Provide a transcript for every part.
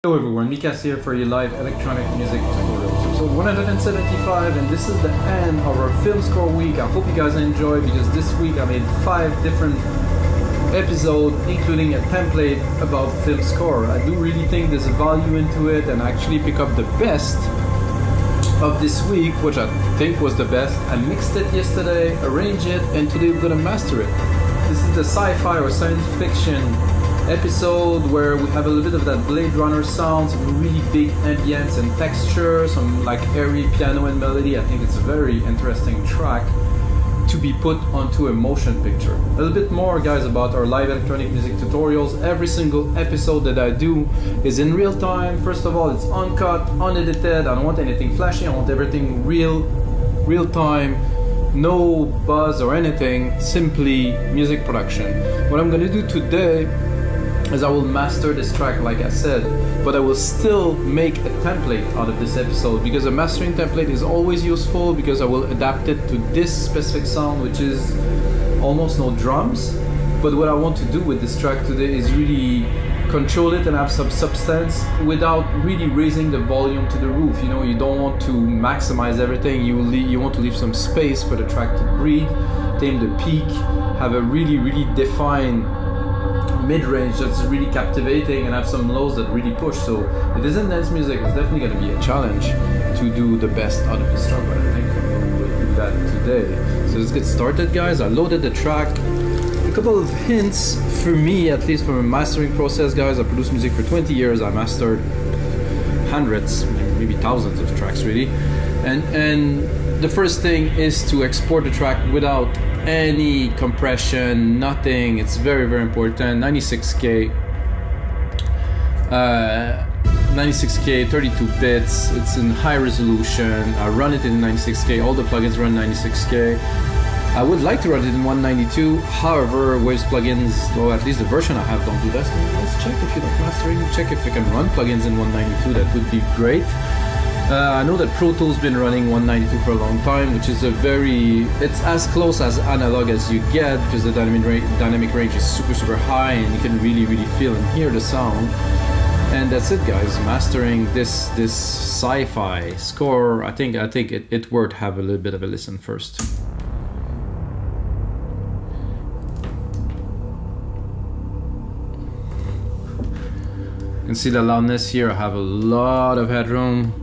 Hello everyone, Mikas here for your live electronic music tutorials. Episode 175, and this is the end of our film score week. I hope you guys enjoy, because this week I made 5 different episodes, including a template about film score. I do really think there's a value into it, and I actually pick up the best of this week, which I think was the best. I mixed it yesterday, arranged it, and today we're gonna master it. This is the sci-fi or science fiction episode where we have a little bit of that Blade Runner sound, some really big ambience and texture, some like airy piano and melody. I think it's a very interesting track to be put onto a motion picture. A little bit more, guys, about our live electronic music tutorials. Every single episode that I do is in real time. First of all, it's uncut, unedited. I don't want anything flashy. I want everything real time. No buzz or anything, simply music production. What I'm gonna do today is I will master this track, like I said, but I will still make a template out of this episode, because a mastering template is always useful, because I will adapt it to this specific sound, which is almost no drums. But what I want to do with this track today is really control it and have some substance without really raising the volume to the roof. You know, you don't want to maximize everything. You want to leave some space for the track to breathe, tame the peak, have a really defined mid-range that's really captivating, and have some lows that really push. So it isn't dance music. It's definitely going to be a challenge to do the best out of this track, but I think we'll do that today. So let's get started, guys. I loaded the track. A couple of hints for me, at least from a mastering process, guys. I produced music for 20 years. I mastered hundreds, maybe thousands of tracks, really. And the first thing is to export the track without any compression, nothing. It's very important. 96K, 32 bits. It's in high resolution. I run it in 96K. All the plugins run 96K. I would like to run it in 192. However, Waves plugins, or at least the version I have, don't do that. So let's check if you're not mastering. Check if you can run plugins in 192. That would be great. I know that Pro Tools been running 192 for a long time, which is it's as close as analog as you get, because the dynamic range is super high, and you can really feel and hear the sound. And that's it, guys. Mastering this sci-fi score, I think it worth have a little bit of a listen first. You can see the loudness here. I have a lot of headroom.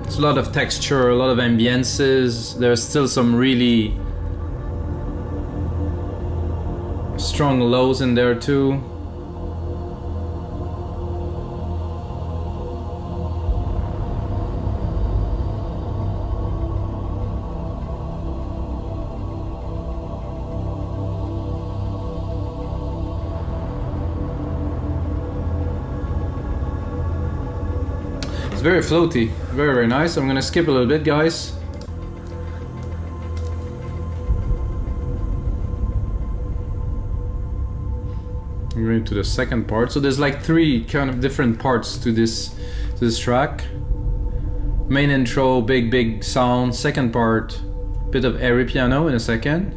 A lot of texture, a lot of ambiences. There's still some really strong lows in there too. It's very floaty, very nice. I'm gonna skip a little bit, guys. I'm going to the second part. So there's like 3 kind of different parts to this track. Main intro, big sound. Second part, bit of airy piano in a second.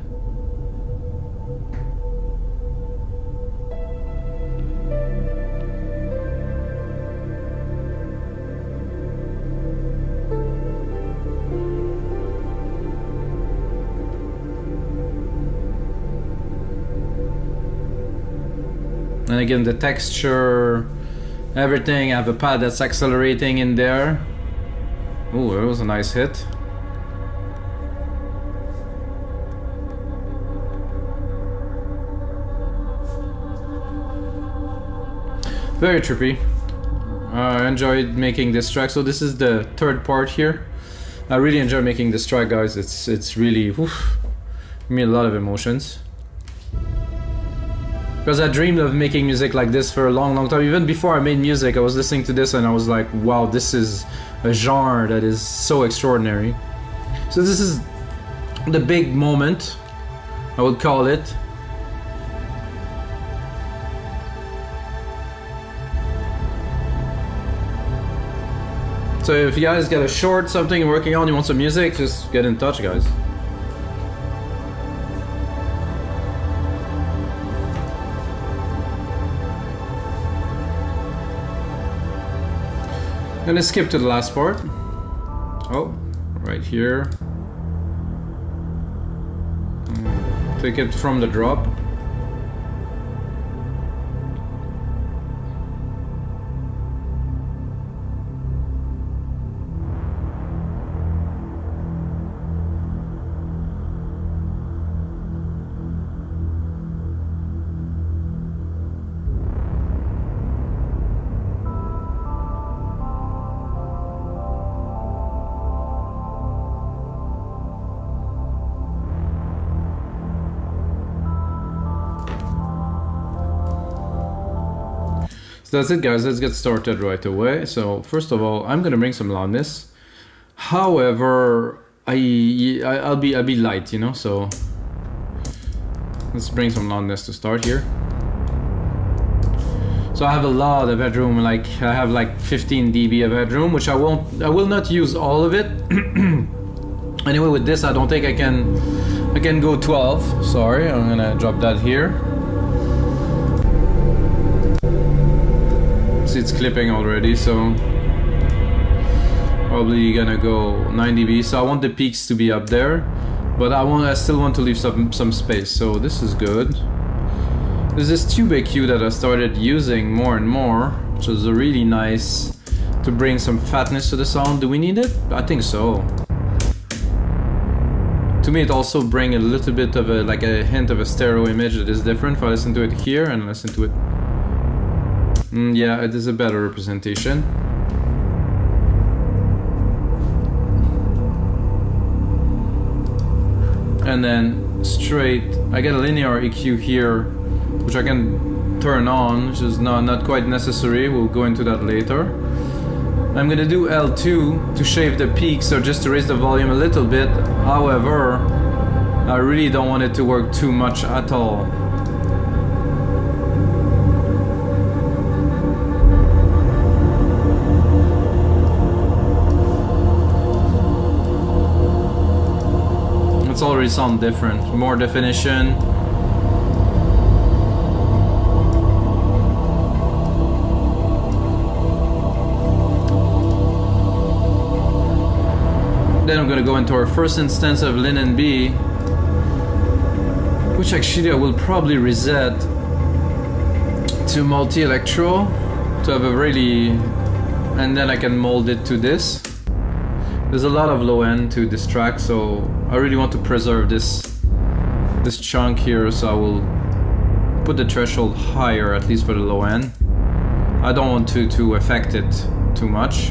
And again, the texture, everything. I have a pad that's accelerating in there. Oh, that was a nice hit. Very trippy. I enjoyed making this track. So this is the third part here. I really enjoy making this track, guys. It's really, give me a lot of emotions. Because I dreamed of making music like this for a long time. Even before I made music, I was listening to this and I was like, wow, this is a genre that is so extraordinary. So this is the big moment, I would call it. So if you guys got a short something you're working on, you want some music, just get in touch, guys. I'm gonna skip to the last part. Oh, right here. Take it from the drop. So that's it, guys. Let's get started right away. So first of all, I'm gonna bring some loudness. However, I'll be light, you know. So let's bring some loudness to start here. So I have a lot of headroom. Like I have like 15 dB of headroom, which I will not use all of it. Anyway, with this, I don't think I can go 12. Sorry, I'm gonna drop that here. See, it's clipping already, so probably gonna go 9 dB. So I want the peaks to be up there, but I still want to leave some space. So this is good. There's this tube EQ that I started using more and more, which is really nice to bring some fatness to the sound. Do we need it? I think so. To me, it also brings a little bit of like a hint of a stereo image that is different. If I listen to it here and listen to it. Yeah, it is a better representation. And then straight, I get a linear EQ here, which I can turn on, which is not quite necessary. We'll go into that later. I'm gonna do L2 to shave the peaks, or just to raise the volume a little bit. However, I really don't want it to work too much at all. It's already sound different, more definition. Then I'm gonna go into our first instance of LINMB, which actually I will probably reset to multi-electro to have a really, and then I can mold it to this. There's a lot of low end to this track, so I really want to preserve this chunk here, so I will put the threshold higher, at least for the low end. I don't want to affect it too much.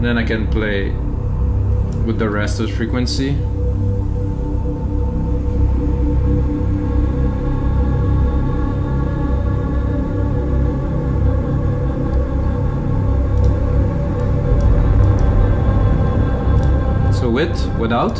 Then I can play with the rest of the frequency. With, without.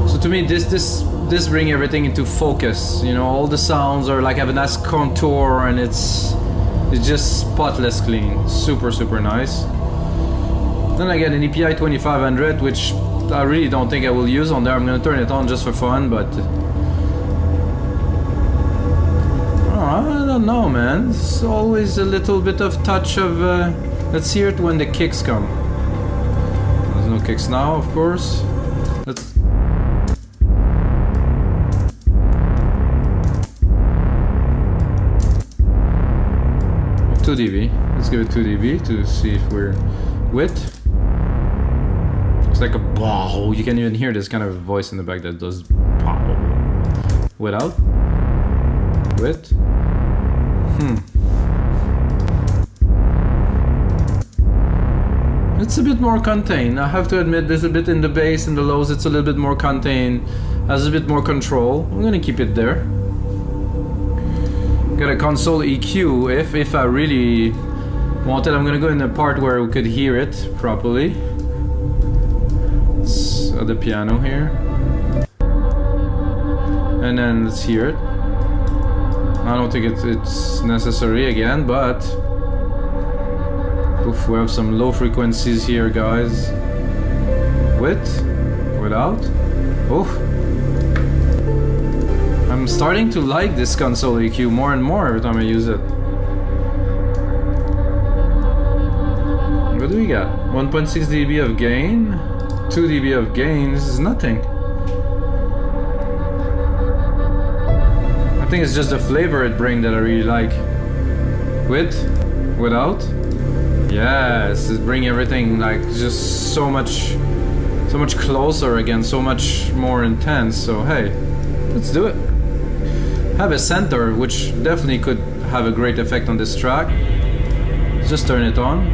So to me, this bring everything into focus. You know, all the sounds are like have a nice contour, and it's just spotless clean. Super nice. Then I get an EPI 2500, which I really don't think I will use on there. I'm gonna turn it on just for fun, but. I don't know, man. It's always a little bit of touch of. Let's hear it when the kicks come. There's no kicks now, of course. Let's. 2 dB. Let's give it 2 dB to see if we're with. It's like a bow. You can even hear this kind of voice in the back that does bow. Without. With. It's a bit more contained. I have to admit, there's a bit in the bass and the lows. It's a little bit more contained. Has a bit more control. I'm gonna keep it there. Got a console EQ. If I really want it, I'm gonna go in the part where we could hear it properly. at the piano here. And then let's hear it. I don't think it's necessary again, but oof, we have some low frequencies here, guys. With, without. Oh, I'm starting to like this console EQ more and more every time I use it. What do we got? 1.6 dB of gain, 2 dB of gain. This is nothing. I think it's just the flavor it brings that I really like. With, without. Yes, it's bringing everything like just so much closer again, so much more intense. So hey, let's do it. Have a center, which definitely could have a great effect on this track. Just turn it on.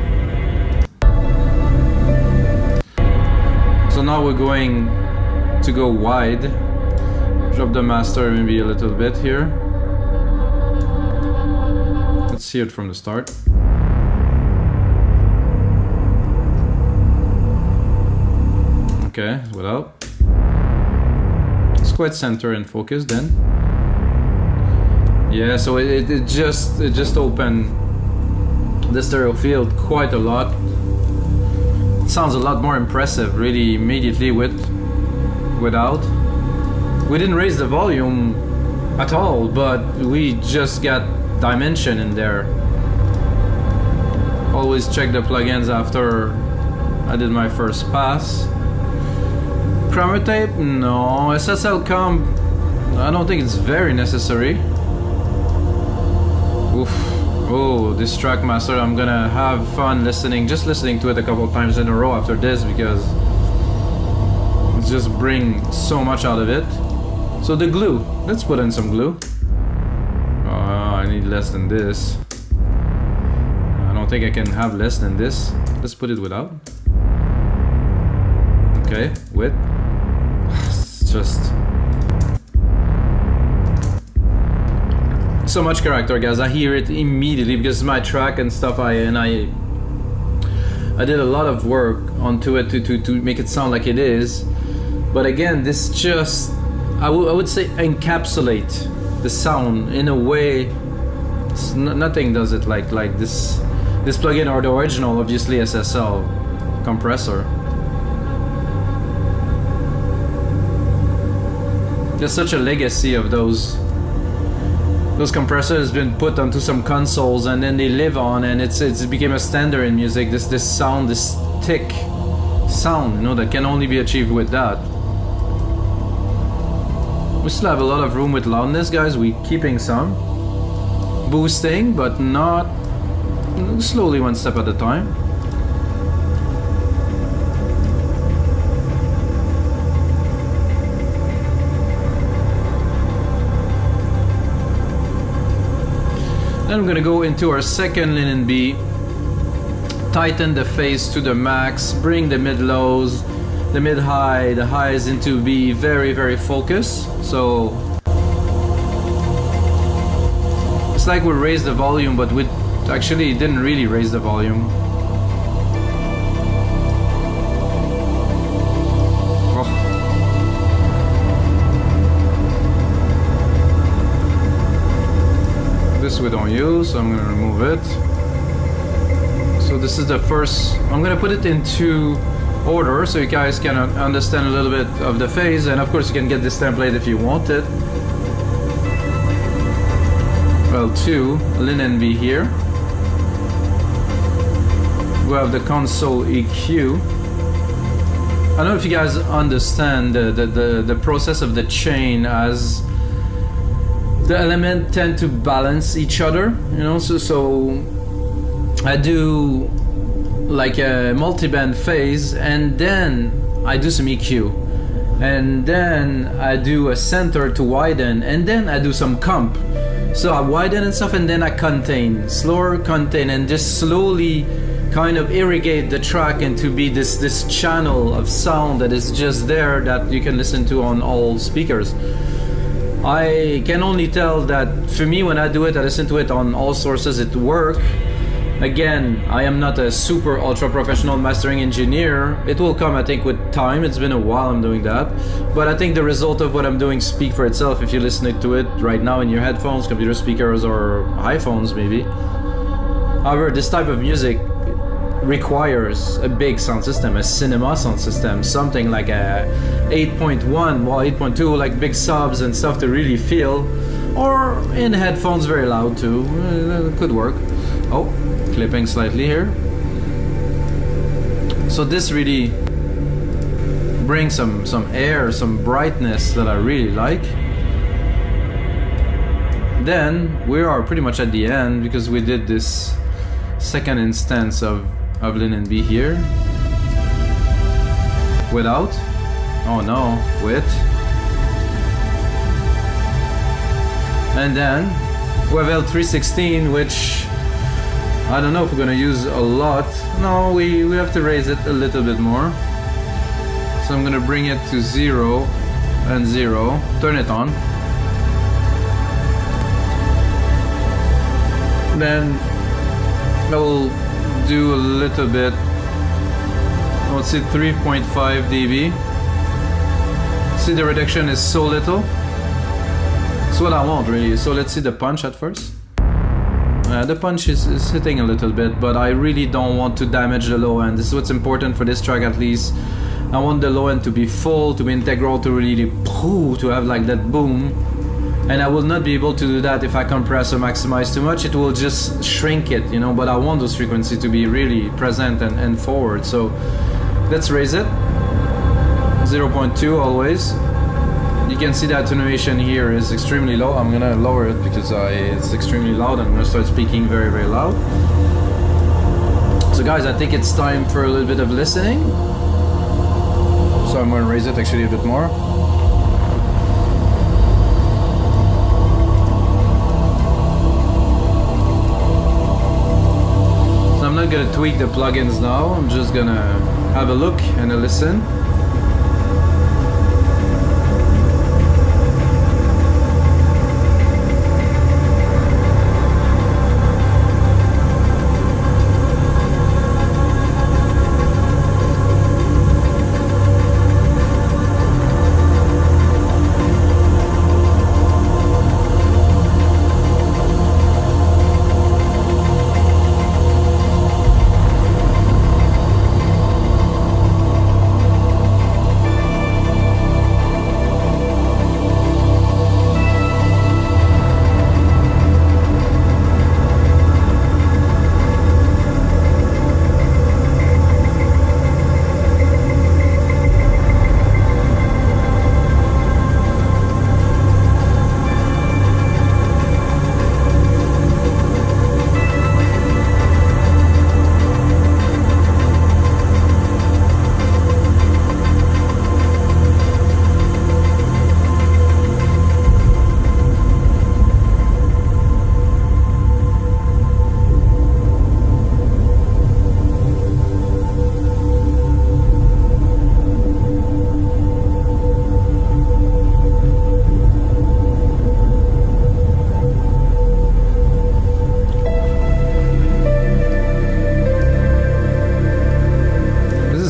So now we're going to go wide. Drop the master maybe a little bit here. Let's hear it from the start. Okay, without. It's quite center and focused then. Yeah, so it just opened the stereo field quite a lot. It sounds a lot more impressive really immediately without. We didn't raise the volume at all, but we just got dimension in there. Always check the plugins after I did my first pass. Chroma tape? No. SSL Comp? I don't think it's very necessary. Oof. Oh, this track master, I'm gonna have fun just listening to it a couple of times in a row after this, because it just brings so much out of it. So the glue, let's put in some glue. I need less than this. I don't think I can have less than this. Let's put it without. Okay, with. It's just so much character, guys. I hear it immediately because it's my track and stuff. I did a lot of work onto it to make it sound like it is. But again, this just I would say encapsulate the sound in a way. Nothing does it like this plugin or the original, obviously SSL compressor. There's such a legacy of those compressors been put onto some consoles and then they live on, and it became a standard in music. This sound, this thick sound, you know, that can only be achieved with that. We still have a lot of room with loudness, guys. We keeping some boosting, but not slowly, one step at a time. Then I'm gonna go into our second LINMB, tighten the phase to the max, bring the mid-lows, the mid-high, the highs into be very, very focused. So it's like we raised the volume, but we actually didn't really raise the volume. This we don't use, so I'm gonna remove it. So this is the first. I'm gonna put it into order so you guys can understand a little bit of the phase, and of course you can get this template if you want it. L2 LINMB here. We have the console EQ. I don't know if you guys understand the process of the chain, as the elements tend to balance each other, you know. So I do like a multi-band phase, and then I do some EQ, and then I do a center to widen, and then I do some comp. So I widen and stuff, and then I contain, slower contain, and just slowly kind of irrigate the track into be this channel of sound that is just there that you can listen to on all speakers. I can only tell that for me, when I do it, I listen to it on all sources, it works. Again, I am not a super ultra professional mastering engineer. It will come, I think, with time. It's been a while I'm doing that. But I think the result of what I'm doing speak for itself if you're listening to it right now in your headphones, computer speakers, or iPhones maybe. However, this type of music requires a big sound system, a cinema sound system, something like a 8.1, well 8.2, like big subs and stuff to really feel. Or in headphones very loud too, it could work. Oh, clipping slightly here. So this really brings some air, some brightness that I really like. Then we are pretty much at the end because we did this second instance of LINMB here. Without. Oh no, with. And then we have L316, which I don't know if we're gonna use a lot. No, we have to raise it a little bit more. So I'm gonna bring it to 0 and 0. Turn it on. Then I will do a little bit. Let's see, 3.5 dB. See, the reduction is so little. It's what I want really. So let's see the punch at first. The punch is hitting a little bit, but I really don't want to damage the low end. This is what's important for this track at least. I want the low end to be full, to be integral, to really to have like that boom. And I will not be able to do that if I compress or maximize too much. It will just shrink it, you know, but I want those frequencies to be really present and forward. So let's raise it. 0.2 always. You can see the attenuation here is extremely low. I'm gonna lower it because it's extremely loud. I'm gonna start speaking very, very loud. So guys, I think it's time for a little bit of listening. So I'm gonna raise it actually a bit more. So I'm not gonna tweak the plugins now. I'm just gonna have a look and a listen.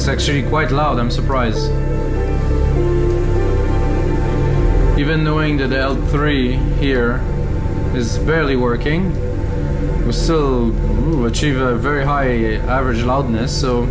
Actually quite loud, I'm surprised. Even knowing that the L3 here is barely working, we still achieve a very high average loudness, so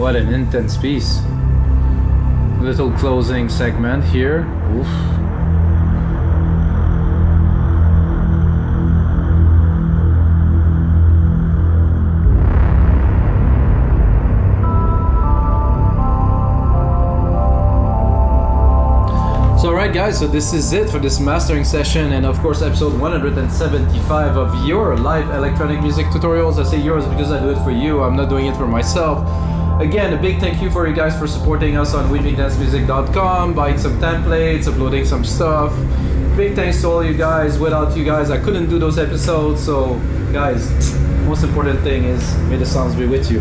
What an intense piece. Little closing segment here. Oof. So alright guys, so this is it for this mastering session, and of course episode 175 of your live electronic music tutorials. I say yours because I do it for you, I'm not doing it for myself. Again, a big thank you for you guys for supporting us on wimigdancemusic.com, buying some templates, uploading some stuff. Big thanks to all you guys. Without you guys I couldn't do those episodes, so guys, most important thing is may the sounds be with you.